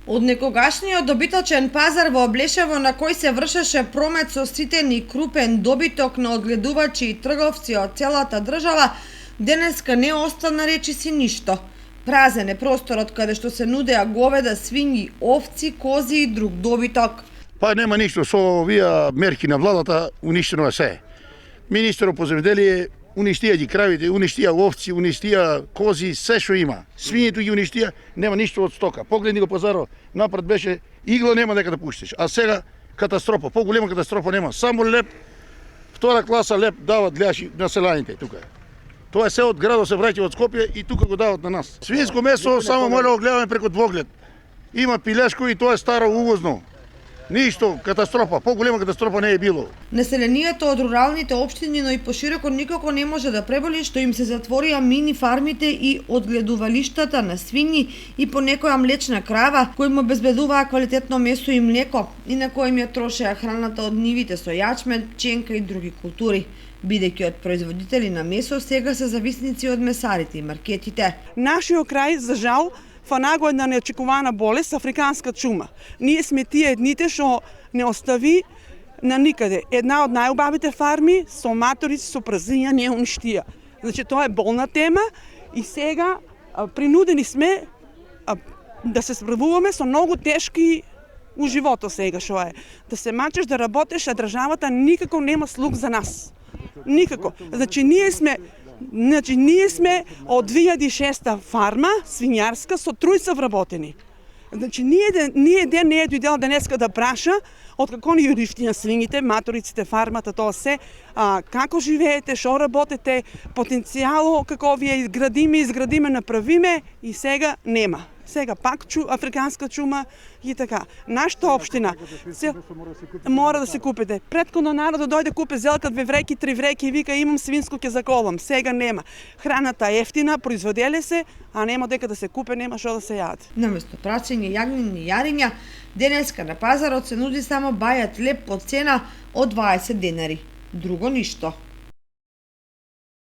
Од некогашниот добиточен пазар во Облешево на кој се вршеше промет со ситен и крупен добиток на одгледувачи и трговци од целата држава, денеска не остана речиси ништо. Празен е просторот каде што се нудеа говеда, свињи, овци, кози и друг добиток. Па нема ништо, со овие мерки на владата уништено е се. Министерот по земјоделие уништија ги кравите, уништија овци, уништија кози, се што има. Свињето ги уништија, нема ништо од стока. Погледни го пазарот, напред беше игла, нема дека да пуштиш. А сега катастрофа, поголема катастрофа нема. Само леп, втора класа леп дават гледаш на селаните тука. Тоа е се од градот се враќа од Скопје и тука го дават на нас. Свинско месо само може да го гледаме преку двоглед. Има пилешко и тоа е старо увозно. Ништо, катастрофа, поголема катастрофа не е било. Населението од руралните општини, но и пошироко никако не може да преболи што им се затворија мини фармите и одгледувалиштата на свињи и по некоја млечна крава, кои му обезбедуваа квалитетно месо и млеко и на кои им ја трошеа храната од нивите со јачмен, пченка и други култури. Бидејќи од производители на месо сега се зависници од месарите и маркетите. Нашиот крај, за жал, фанаго една неочекувана болест, африканска чума. Ние сме тие едните што не остави на никаде. Една од најубавите фарми со маторици, со празиња не уништија. Значи тоа е болна тема и сега принудени сме да се справуваме со многу тешки у животот сега што е. Да се мачеш, да работиш, а државата никако нема слух за нас. Никако. Значи ние сме од 2006 фарма свињарска со тројца вработени. Значи ние ден не е дојдел денеска да праша од како ни уништија свињите, маториците, фармата, тоа се, како живеете, што работите, потенцијало како вие изградиме, направиме и сега нема. Сега пак африканска чума и така. Нашата општина мора да се купите. Претходно народот дојде купе зелка 2 вреќи, 3 вреќи и вика имам свинско ќе заколам. Сега нема. Храната е ефтина, производеле се, а нема дека да се купе, нема што да се јаде. Наместо працење јагнини јариња, денеска на пазарот се нуди само бајат леп по цена од 20 денари. Друго ништо.